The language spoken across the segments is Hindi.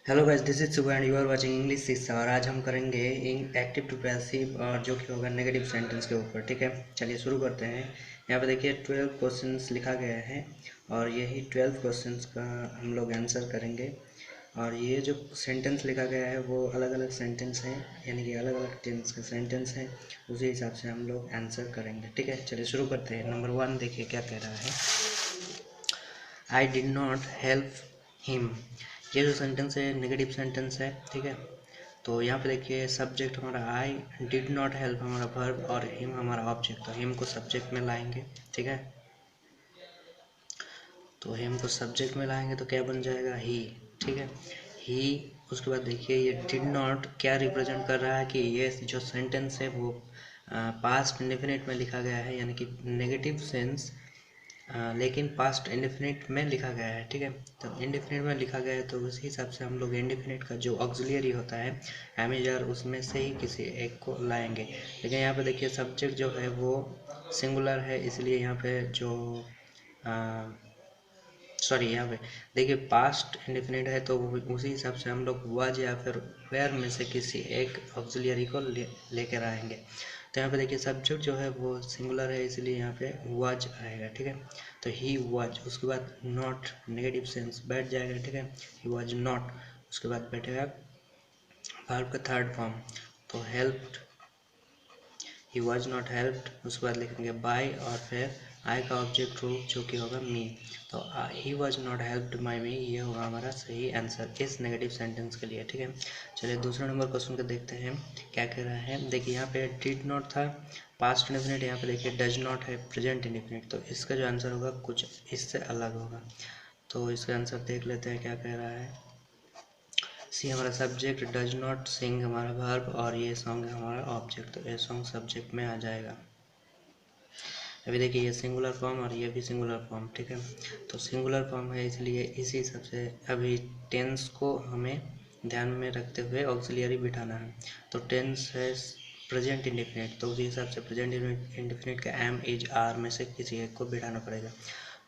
Hello guys, this is Shubh and you are watching English Shiksha. और आज हम करेंगे एक्टिव टू पैसिव और जो कि होगा नेगेटिव सेंटेंस के ऊपर। ठीक है, चलिए शुरू करते हैं। यहाँ पे देखिए 12 क्वेश्चंस लिखा गया है और यही 12 क्वेश्चंस का हम लोग आंसर करेंगे। और ये जो सेंटेंस लिखा गया है वो अलग अलग सेंटेंस हैं, यानी कि अलग अलग टेंस के सेंटेंस हैं। उसी हिसाब से हम लोग आंसर करेंगे। ठीक है, चलिए शुरू करते हैं। नंबर 1 देखिए क्या कह रहा है। I did not help him. ये जो सेंटेंस है नेगेटिव सेंटेंस है। ठीक है, तो यहाँ पे देखिए सब्जेक्ट हमारा आई, डिड नॉट हेल्प हमारा वर्ब और हिम हमारा ऑब्जेक्ट। तो हिम को सब्जेक्ट में लाएंगे। ठीक है, तो हिम को सब्जेक्ट में लाएंगे तो क्या बन जाएगा, ही। ठीक है, ही। उसके बाद देखिए ये डिड नॉट क्या रिप्रेजेंट कर रहा है कि ये जो सेंटेंस है वो पास्ट इंडेफिनिट में लिखा गया है, यानी कि नेगेटिव सेंस, लेकिन पास्ट इंडेफिनिट में लिखा गया है। ठीक है, तो इंडेफिनिट में लिखा गया है तो उसी हिसाब से हम लोग इंडेफिनिट का जो ऑक्सिलियरी होता है एमिजर, उसमें से ही किसी एक को लाएंगे। लेकिन यहाँ पे देखिए सब्जेक्ट जो है वो सिंगुलर है, इसलिए यहाँ पे जो सॉरी, यहाँ पे देखिए पास्ट इंडेफिनिट है तो उसी हिसाब से हम लोग वाज या फिर वेयर में से किसी एक ऑक्सिलियरी को लेकर आएंगे। तो यहाँ पे देखिए सब्जेक्ट जो है वो सिंगुलर है, इसलिए यहाँ पे वाज आएगा। ठीक है, तो ही वाज। उसके बाद नॉट नेगेटिव सेंस बैठ जाएगा। ठीक है, ही वाज नॉट। उसके बाद बैठेगा वर्ब का थर्ड फॉर्म, तो helped, he was not helped. उसके बाद लिखेंगे बाय और फिर आई का ऑब्जेक्ट रूप जो कि होगा मी। तो he was not helped by me, ये होगा हमारा सही आंसर इस नेगेटिव सेंटेंस के लिए। ठीक है, चलिए दूसरे नंबर क्वेश्चन को देखते हैं क्या कह रहा है। देखिए यहाँ पे डिड नॉट था पास्ट इंडेफिनिट, यहाँ पे देखिए डज नॉट है प्रेजेंट इंडेफिनिट। तो इसका जो आंसर होगा कुछ इससे अलग होगा। तो इसका आंसर देख लेते हैं क्या कह रहा है। सी हमारा सब्जेक्ट, डज नॉट सिंग हमारा वर्ब और ये सॉन्ग हमारा ऑब्जेक्ट। तो ये सॉन्ग सब्जेक्ट में आ जाएगा। अभी देखिए ये सिंगुलर फॉर्म और ये भी सिंगुलर फॉर्म। ठीक है, तो सिंगुलर फॉर्म है इसलिए इसी हिसाब से अभी टेंस को हमें ध्यान में रखते हुए ऑक्सिलियरी बिठाना है। तो टेंस है प्रेजेंट इंडेफिनिट, तो उसी हिसाब से प्रेजेंट इंडेफिनिट का एम इज आर में से किसी एक को बिठाना पड़ेगा।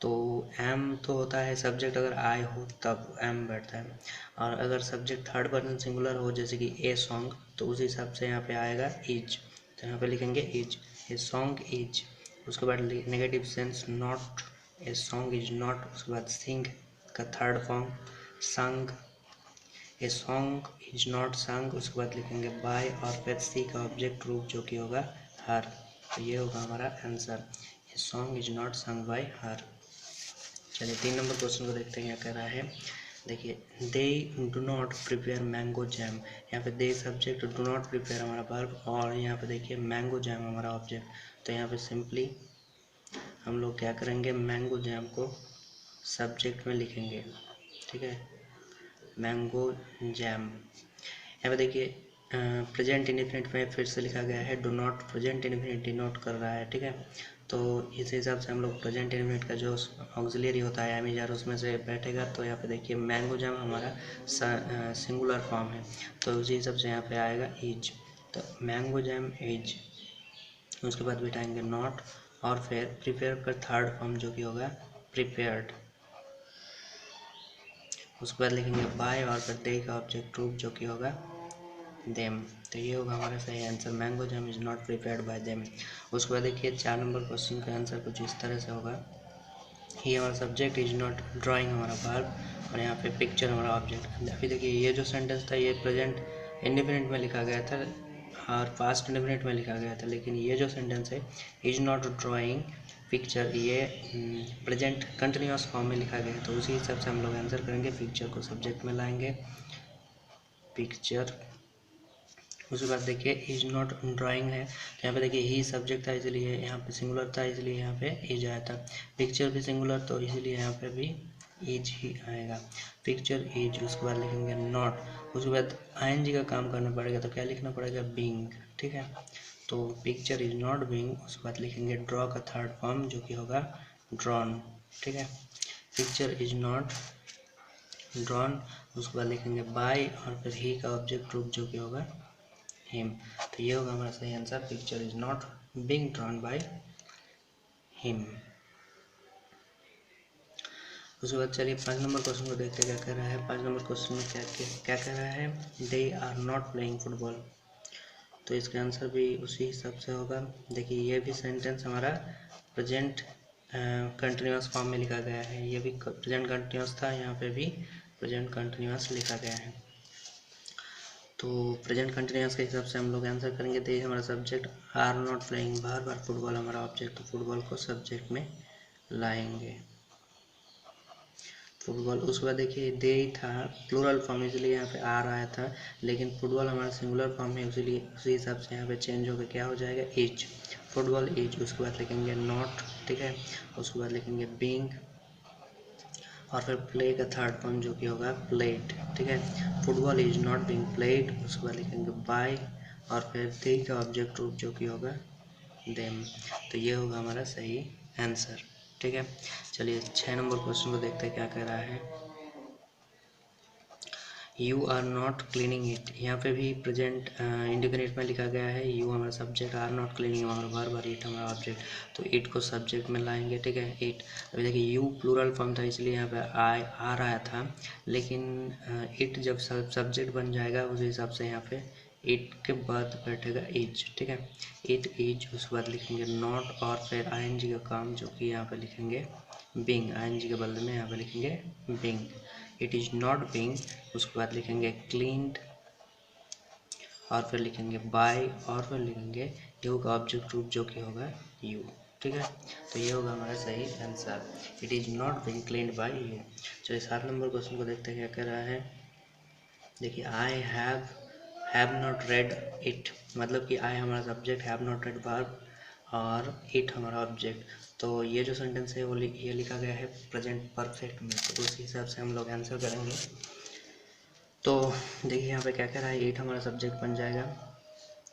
तो एम तो होता है सब्जेक्ट, अगर आई हो तब एम बैठता है। और अगर सब्जेक्ट थर्ड पर्सन सिंगुलर हो जैसे कि ए सॉन्ग, तो उस हिसाब से यहाँ पे आएगा इज। तो यहाँ पे लिखेंगे इज, ए सॉन्ग इज। उसके बाद negative sense not, a song is not. उसके बाद सिंग का थर्ड फॉर्म संग, ए सॉन्ग इज नॉट संग। उसके बाद लिखेंगे बाय और फिर सी का ऑब्जेक्ट रूप जो कि होगा हर। तो ये होगा हमारा answer, a song is not sung by हर। चलिए 3 नंबर क्वेश्चन को देखते हैं क्या कह रहा है। देखिए they do not prepare mango jam. यहाँ पे दे सब्जेक्ट, डू नॉट प्रिपेयर हमारा वर्ब और यहाँ पे देखिए मैंगो जैम हमारा ऑब्जेक्ट। तो यहाँ पे सिंपली हम लोग क्या करेंगे, मैंगो जैम को सब्जेक्ट में लिखेंगे। ठीक है, मैंगो जैम। यहाँ पे देखिए प्रेजेंट इंडेफिनिट में फिर से लिखा गया है do not, present indefinite denote कर रहा है। ठीक है, तो इस हिसाब से हम लोग प्रेजेंट इंडेफिनिट का जो ऑक्सिलियरी होता है एमिजार उसमें से बैठेगा। तो यहाँ पे देखिए मैंगो जैम हमारा सिंगुलर फॉर्म है, तो उसी हिसाब से यहाँ पे आएगा इज। तो मैंगो जैम इज। उसके बाद बिठाएंगे नॉट और फिर प्रिपेयर का थर्ड फॉर्म जो कि होगा प्रिपेयर्ड। उसके बाद लिखेंगे बाय और फिर दे का ऑब्जेक्ट रूप जो कि होगा देम। तो ये होगा हमारा सही answer, mango jam is not prepared by them. उसके बाद देखिए 4 नंबर क्वेश्चन का आंसर कुछ इस तरह से होगा। ये हमारा सब्जेक्ट इज नॉट, ड्राइंग हमारा वर्ब और यहाँ पे पिक्चर हमारा ऑब्जेक्ट। अभी देखिए ये जो सेंटेंस था ये प्रेजेंट इंडेफिनिट में लिखा गया था और पास्ट इंडेफिनिट में लिखा गया था, लेकिन ये जो सेंटेंस है इज नॉट ड्राइंग पिक्चर, ये प्रेजेंट कंटिन्यूस फॉर्म में लिखा गया है। तो उसी हिसाब से हम लोग आंसर करेंगे, पिक्चर को सब्जेक्ट में लाएंगे, पिक्चर। उसके बाद देखिए इज नॉट ड्राइंग है, तो यहाँ पे देखिए ही सब्जेक्ट था इसलिए यहाँ पे सिंगुलर था इसलिए यहाँ पे इज आया था। पिक्चर भी सिंगुलर तो इसीलिए यहाँ पे भी इज ही आएगा, पिक्चर इज। उसके बाद लिखेंगे नॉट। उसके बाद आईएनजी का काम करना पड़ेगा, तो क्या लिखना पड़ेगा, बीइंग। ठीक है, तो पिक्चर इज नॉट बीइंग। उसके बाद लिखेंगे ड्रॉ का थर्ड फॉर्म जो कि होगा ड्रॉन। ठीक है, पिक्चर इज नॉट ड्रॉन। उसके बाद लिखेंगे बाय और फिर ही का ऑब्जेक्ट रूप जो कि होगा हिम। तो ये होगा हमारा सही answer, picture is not being drawn by him. उसके बाद चलिए 5 नंबर क्वेश्चन को देखते हैं क्या कह रहा है। 5 नंबर क्वेश्चन में क्या कह रहा है, they are not playing football. तो इसका आंसर भी उसी हिसाब से होगा। देखिए ये भी सेंटेंस हमारा प्रेजेंट कंटिन्यूअस फॉर्म में लिखा गया है, ये भी प्रेजेंट कंटिन्यूअस था, यहाँ पे भी प्रेजेंट कंटिन्यूअस लिखा गया है। तो प्रेजेंट कंटिन्यूअस के हिसाब से हम लोग आंसर करेंगे। तो ये हमारा सब्जेक्ट, आर नॉट प्लेइंग बार बार फुटबॉल हमारा ऑब्जेक्ट, तो फुटबॉल को सब्जेक्ट में लाएंगे, फुटबॉल। उसके बाद देखिए दे था प्लूरल फॉर्म, इसलिए यहाँ पे आर आया था, लेकिन फुटबॉल हमारा सिंगुलर फॉर्म है, इसलिए उसी हिसाब से यहाँ पे चेंज होकर क्या हो जाएगा, इज, फुटबॉल इज। उसके बाद लिखेंगे नॉट, ठीक है। उसके बाद लिखेंगे बीइंग, और फिर प्ले का थर्ड फॉर्म जो कि होगा प्लेड, ठीक है। Football is not being played. उसके बाद लिखेंगे बाय, और फिर दे का ऑब्जेक्ट रूप जो कि होगा देम। तो ये होगा हमारा सही आंसर, ठीक है। चलिए 6 नंबर क्वेश्चन को देखते हैं क्या कह रहा है। You are not cleaning it, यहाँ पे भी प्रेजेंट इंडिफिनिट में लिखा गया है। यू हमारा सब्जेक्ट, आर नॉट क्लीनिंग हमारा वर्ब, और इट हमारा ऑब्जेक्ट। तो इट को सब्जेक्ट में लाएंगे, ठीक है। इट, अभी देखिए यू प्लूरल फॉर्म था, इसलिए यहाँ पे आर आया था, लेकिन इट जब सब्जेक्ट बन जाएगा उस हिसाब से यहाँ पे इट के बाद बैठेगा इज, ठीक है। It is. उसके बाद लिखेंगे नॉट, और फिर आईएनजी का काम जो कि यहाँ पे लिखेंगे बीइंग, आईएनजी के बदले में यहाँ पे लिखेंगे being. It is not being. उसके बाद लिखेंगे क्लीन्ड, और फिर लिखेंगे बाय, और फिर लिखेंगे यू का ऑब्जेक्ट रूप जो कि होगा यू, ठीक है। तो ये होगा हमारा सही answer, it is not being cleaned by you. चलिए 7 नंबर क्वेश्चन को देखते हैं क्या कह रहा है। देखिए I have not read it, मतलब कि आई हमारा subject, have not red verb, और इट हमारा ऑब्जेक्ट। तो ये जो सेंटेंस है वो ये लिखा गया है प्रेजेंट परफेक्ट में, तो उस हिसाब से हम लोग आंसर करेंगे। तो देखिए यहाँ पे क्या कह रहा है, इट हमारा सब्जेक्ट बन जाएगा।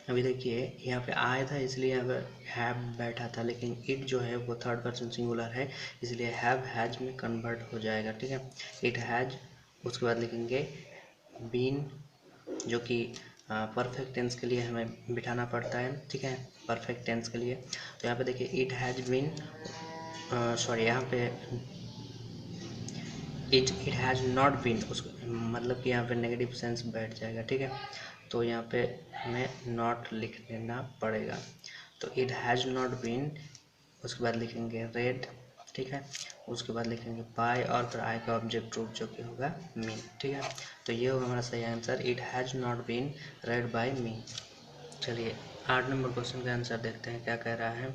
अभी देखिए यहाँ पे आया था इसलिए यहाँ पे हैव बैठा था, लेकिन इट जो है वो थर्ड पर्सन सिंगुलर है, इसलिए हैव हैज में कन्वर्ट हो जाएगा, ठीक है। It has. उसके बाद लिखेंगे बीन, जो कि परफेक्ट टेंस के लिए हमें बिठाना पड़ता है, ठीक है, परफेक्ट टेंस के लिए। तो यहाँ पे देखिए इट हैज बीन, सॉरी यहाँ पे इट हैज़ नॉट बीन, उसको मतलब कि यहाँ पे नेगेटिव सेंस बैठ जाएगा, ठीक है। तो यहाँ पे हमें नॉट लिख देना पड़ेगा। तो इट हैज़ नॉट बीन, उसके बाद लिखेंगे रेड, ठीक है। उसके बाद लिखेंगे बाय, और फिर आई का ऑब्जेक्ट रूप जो कि होगा मी, ठीक है। तो ये होगा हमारा सही answer, it has not been read by me. चलिए 8 नंबर क्वेश्चन का आंसर देखते हैं क्या कह रहा है।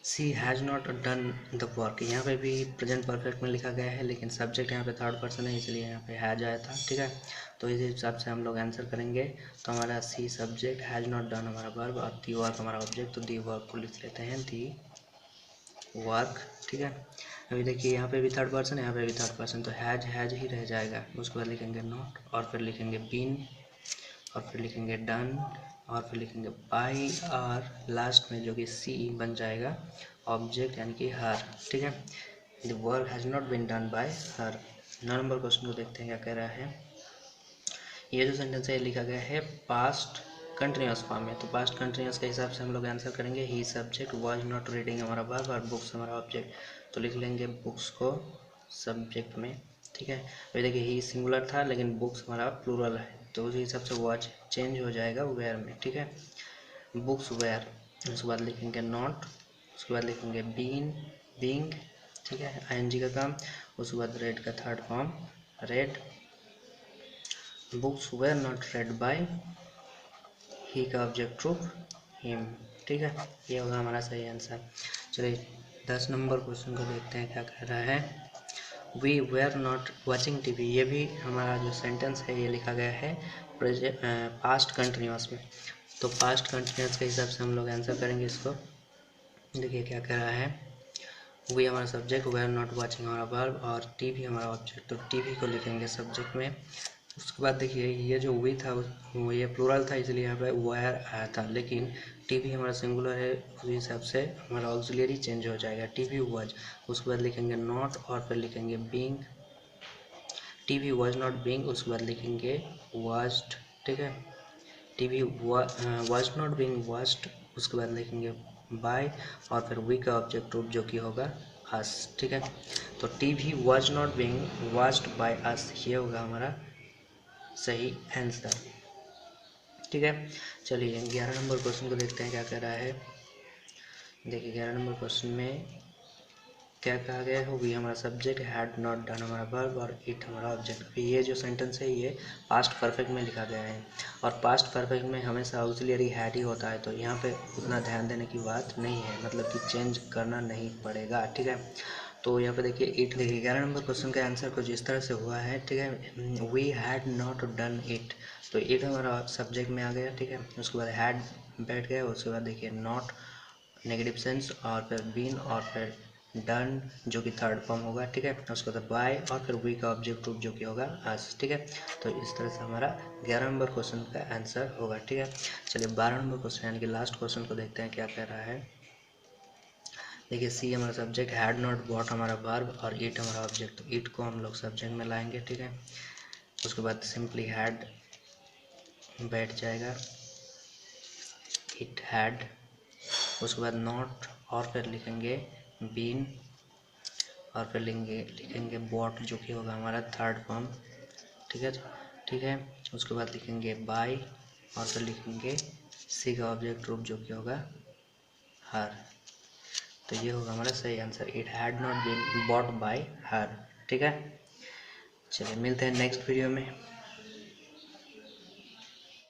She has not done the work, यहाँ पे भी प्रेजेंट परफेक्ट में लिखा गया है, लेकिन सब्जेक्ट यहाँ पे थर्ड पर्सन है, इसलिए यहाँ पे हैज आया था, ठीक है। तो इस हिसाब से हम लोग आंसर करेंगे। तो हमारा सी सब्जेक्ट, हैज़ नॉट डन हमारा वर्ब, और दी वर्क हमारा ऑब्जेक्ट। तो दी वर्क को लिख लेते हैं दी वर्क, ठीक है। अभी देखिए यहाँ पे भी थर्ड पर्सन है, यहाँ पे भी थर्ड पर्सन, तो हैज ही रह जाएगा। उसके बाद लिखेंगे नॉट, और फिर लिखेंगे बीन, और फिर लिखेंगे डन, और फिर लिखेंगे बाई, और लास्ट में जो कि सी बन जाएगा ऑब्जेक्ट, यानी कि हर, ठीक है। The work has not been done by her. 9 नंबर क्वेश्चन को देखते हैं क्या कह रहा है। ये जो सेंटेंस है लिखा गया है पास्ट कंटिन्यूअस फॉर्म में, तो पास्ट कंटिन्यूअस के हिसाब से हम लोग आंसर करेंगे। ही सब्जेक्ट, वाज नॉट रीडिंग हमारा वर्ब, और बुक्स हमारा ऑब्जेक्ट। तो लिख लेंगे बुक्स को सब्जेक्ट में, ठीक है। अभी देखिए ही सिंगुलर था, लेकिन बुक्स हमारा प्लूरल है, तो उसी हिसाब से वाज चेंज हो जाएगा वेयर में, ठीक है। Books were. उसके बाद लिखेंगे नॉट, उसके बाद लिखेंगे बीइंग, ठीक है, आईएनजी का काम। उसके बाद रेड का third form read. Books were not read by, he का ऑब्जेक्ट रूप हिम, ठीक है। ये होगा हमारा सही आंसर। चलिए 10 नंबर क्वेश्चन को देखते हैं क्या कह रहा है। We were not watching TV, ये भी हमारा जो सेंटेंस है ये लिखा गया है पास्ट कंटिन्यूअस में। तो पास्ट कंटिन्यूअस के हिसाब से हम लोग आंसर करेंगे इसको। देखिए क्या कह रहा है, वी हमारा सब्जेक्ट, वेयर नॉट वॉचिंग हमारा वर्ब, और टीवी हमारा ऑब्जेक्ट। तो टीवी को लिखेंगे सब्जेक्ट में। उसके बाद देखिए ये जो वी था वो ये प्लूरल था, इसलिए यहाँ पे वेयर आया था, लेकिन टीवी हमारा सिंगुलर है, उस हिसाब से हमारा ऑक्सिलरी चेंज हो जाएगा, टीवी वॉज। उसके बाद लिखेंगे नॉट, और फिर लिखेंगे being, TV was not being. उसके बाद लिखेंगे वॉज्ड, ठीक है। TV was not being washed. उसके बाद लिखेंगे बाय, और फिर वी का ऑब्जेक्ट रूप जो कि होगा अस, ठीक है। तो TV was not being watched by us, ये होगा हमारा सही आंसर, ठीक है। चलिए 11 नंबर क्वेश्चन को देखते हैं क्या कह रहा है। देखिए 11 नंबर क्वेश्चन में क्या कहा गया है, भी हमारा सब्जेक्ट, हैड नॉट डन हमारा वर्ब और इट हमारा ऑब्जेक्ट। अभी ये जो सेंटेंस है ये पास्ट परफेक्ट में लिखा गया है और पास्ट परफेक्ट में हमेशा ऑक्सिलरी हैड ही होता है, तो यहाँ पे उतना ध्यान देने की बात नहीं है, मतलब कि चेंज करना नहीं पड़ेगा, ठीक है। तो यहाँ पे देखिए इट, देखिए 11 नंबर क्वेश्चन का आंसर कुछ इस तरह से हुआ है, ठीक है। We had not done it, तो इट हमारा सब्जेक्ट में आ गया, ठीक है। उसके बाद हैड बैठ गया, उसके बाद देखिए नॉट नेगेटिव सेंस, और फिर बीन, और फिर डन जो कि थर्ड फॉर्म होगा, ठीक है। उसके बाद बाय, और फिर वी का ऑब्जेक्ट रूप जो कि होगा अस, ठीक है। तो इस तरह से हमारा 11 नंबर क्वेश्चन का आंसर होगा, ठीक है। चलिए 12 नंबर क्वेश्चन यानी कि लास्ट क्वेश्चन को देखते हैं क्या कह रहा है। देखिए सी हमारा सब्जेक्ट, हैड नॉट बॉट हमारा वर्ब और ईट हमारा ऑब्जेक्ट, तो ईट को हम लोग सब्जेक्ट में लाएंगे, ठीक है। उसके बाद सिंपली हैड बैठ जाएगा, इट हैड। उसके बाद नॉट, और फिर लिखेंगे बीन, और फिर लिखेंगे बॉट जो कि होगा हमारा थर्ड फॉर्म, ठीक है, ठीक है। उसके बाद लिखेंगे बाय, और फिर लिखेंगे सी का ऑब्जेक्ट रूप जो कि होगा हर, तो ये होगा हमारा सही answer, it had not been bought by her, ठीक है। चलिए मिलते हैं नेक्स्ट वीडियो में।